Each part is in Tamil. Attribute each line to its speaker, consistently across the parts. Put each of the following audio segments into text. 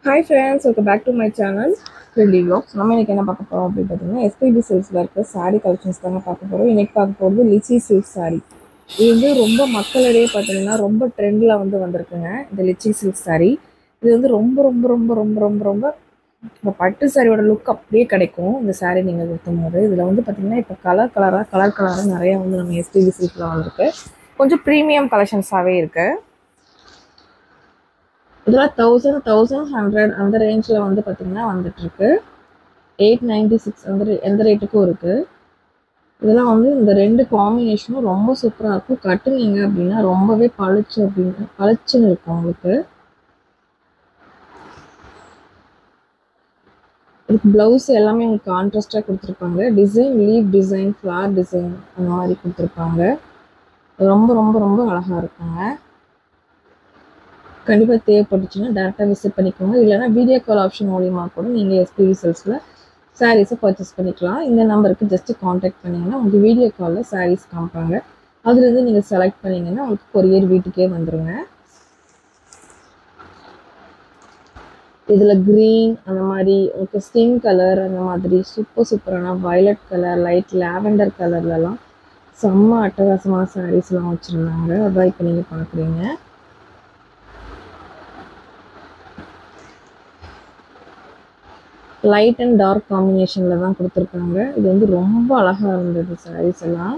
Speaker 1: Hi friends, welcome back to my channel Trendy Vlogs. நம்ம இன்னைக்கு என்ன பார்க்க போறோம் அப்படின்னு பார்த்தீங்கன்னா எஸ்பிபி சில்க்ஸ்ல இருக்க saree கலெக்ஷன்ஸ் தாங்க பார்க்க போறோம். இன்னைக்கு பார்க்க போகிறது லிச்சி சில்க் saree. இது வந்து ரொம்ப மக்களிடையே பார்த்தீங்கன்னா ரொம்ப ட்ரெண்டில் வந்திருக்குங்க இந்த லிச்சி சில்க் saree. இது வந்து ரொம்ப ரொம்ப ரொம்ப ரொம்ப ரொம்ப ரொம்ப இந்த பட்டு சாரியோட லுக் அப்படியே கிடைக்கும் இந்த saree நீங்கள் கொடுக்கும் போது. இதில் வந்து பார்த்தீங்கன்னா இப்போ கலர் கலராக நிறைய நம்ம எஸ்பிபி சில்கில் வந்திருக்கு. கொஞ்சம் ப்ரீமியம் கலெக்ஷன்ஸாகவே இருக்குது. இதெல்லாம் 1100 அந்த ரேஞ்சில் பார்த்தீங்கன்னா வந்துட்டுருக்கு. 896 எந்த ரேட்டுக்கும் இருக்குது. இதெல்லாம் இந்த ரெண்டு காம்பினேஷனும் ரொம்ப சூப்பராக இருக்கும். கட்டுனீங்க அப்படின்னா ரொம்பவே பளிச்சுன்னு இருக்கும் உங்களுக்கு. இதுக்கு ப்ளவுஸ் எல்லாமே உங்களுக்கு கான்ட்ராஸ்டாக கொடுத்துருப்பாங்க. லீவ் டிசைன், ஃப்ளார் டிசைன் அந்த மாதிரி கொடுத்துருப்பாங்க. ரொம்ப ரொம்ப ரொம்ப அழகாக இருக்குங்க. கண்டிப்பாக தேவைப்பட்டுச்சுன்னா டேரெக்டாக விசிட் பண்ணிக்கோங்க. இல்லைனா வீடியோ கால் ஆப்ஷன் மூலியமாக கூட நீங்கள் எஸ்பிபி சில்க்ஸில் சாரீஸை பர்ச்சேஸ் பண்ணிக்கலாம். இந்த நம்பருக்கு ஜஸ்ட்டு காண்டாக்ட் பண்ணிங்கன்னா உங்களுக்கு வீடியோ காலில் சாரீஸ் காமிப்பாங்க. அதுலேருந்து நீங்கள் செலக்ட் பண்ணிங்கன்னா உங்களுக்கு கொரியர் வீட்டுக்கே வந்துடுங்க. இதில் க்ரீன் அந்த மாதிரி உங்களுக்கு ஸ்கின் கலர் அந்த மாதிரி சூப்பரான வயலட் கலர், லைட் லாவெண்டர் கலர்லலாம் செம்ம அட்டகாசமான சாரீஸ்லாம் வச்சுருந்தாங்க. அதான் இப்போ நீங்கள் பார்க்குறீங்க. லைட் அண்ட் டார்க் காம்பினேஷனில் தான் கொடுத்துருக்காங்க. இது ரொம்ப அழகாக இருந்தது சாரீஸ் எல்லாம்.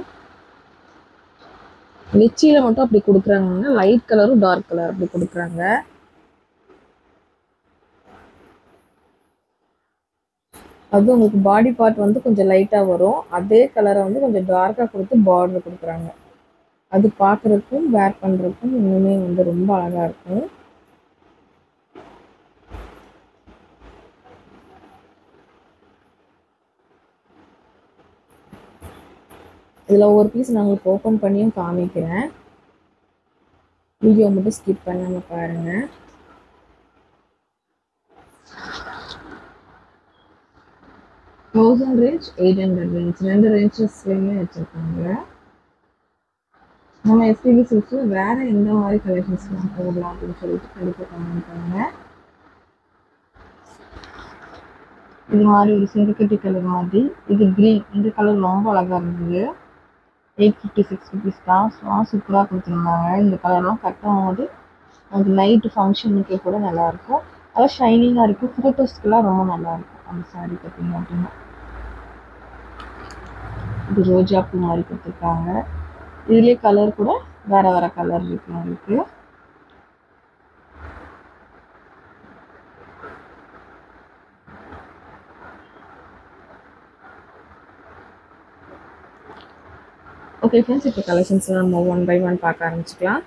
Speaker 1: லிச்சியில் மட்டும் அப்படி கொடுக்குறாங்க. லைட் கலரும் டார்க் கலர் அப்படி கொடுக்குறாங்க. அது உங்களுக்கு பாடி பார்ட் கொஞ்சம் லைட்டாக வரும். அதே கலரை கொஞ்சம் டார்க்காக கொடுத்து பார்டர் கொடுக்குறாங்க. அது பார்க்குறதுக்கும் வேர் பண்ணுறதுக்கும் இன்னுமே ரொம்ப அழகாக இருக்கும். இதில் ஒரு பீஸ் நான் உங்களுக்கு ஓப்பன் பண்ணியும் காமிக்கிறேன். வீடியோ மட்டும் ஸ்கிப் பண்ணாமல் பாருங்கள். ரேஞ்ச் 800 ரேஞ்ச் ரெண்டு ரேஞ்சஸ்லையுமே வச்சுருக்காங்க. நம்ம எஸ்பிபி சில்க்ஸில் வேறு எந்த மாதிரி கலெக்ஷன்ஸ்லாம் போகலாம் அப்படின்னு சொல்லிட்டு கண்டிப்பாக கமெண்ட் பண்ணுங்கள். இது மாதிரி ஒரு சிறுகட்டி கலர் மாதிரி, இது க்ரீன், இந்த கலர் ரொம்ப அழகாக இருந்தது. 856 ருபீஸ் தான். சூப்பராக கொடுத்துருந்தாங்க. இந்த கலர்லாம் கட்டும் போது அது நைட்டு ஃபங்க்ஷனுக்கு கூட நல்லாயிருக்கும். அதெல்லாம் ஷைனிங்காக இருக்கும். ஃபோட்டோஸ்க்கெலாம் ரொம்ப நல்லாயிருக்கும் அந்த சாரீ பார்த்தீங்க அப்படின்னா. இது ரோஜா பூ மாதிரி கொடுத்துருக்காங்க. இதுலேயே கலர் கூட வேறு வேறு கலர் இருக்கு உங்களுக்கு. ஓகே ஃப்ரெண்ட்ஸ், இப்போ கலெக்ஷன்ஸ்லாம் நம்ம ஒன் பை ஒன் பார்க்க ஆரம்பிச்சுக்கலாம்.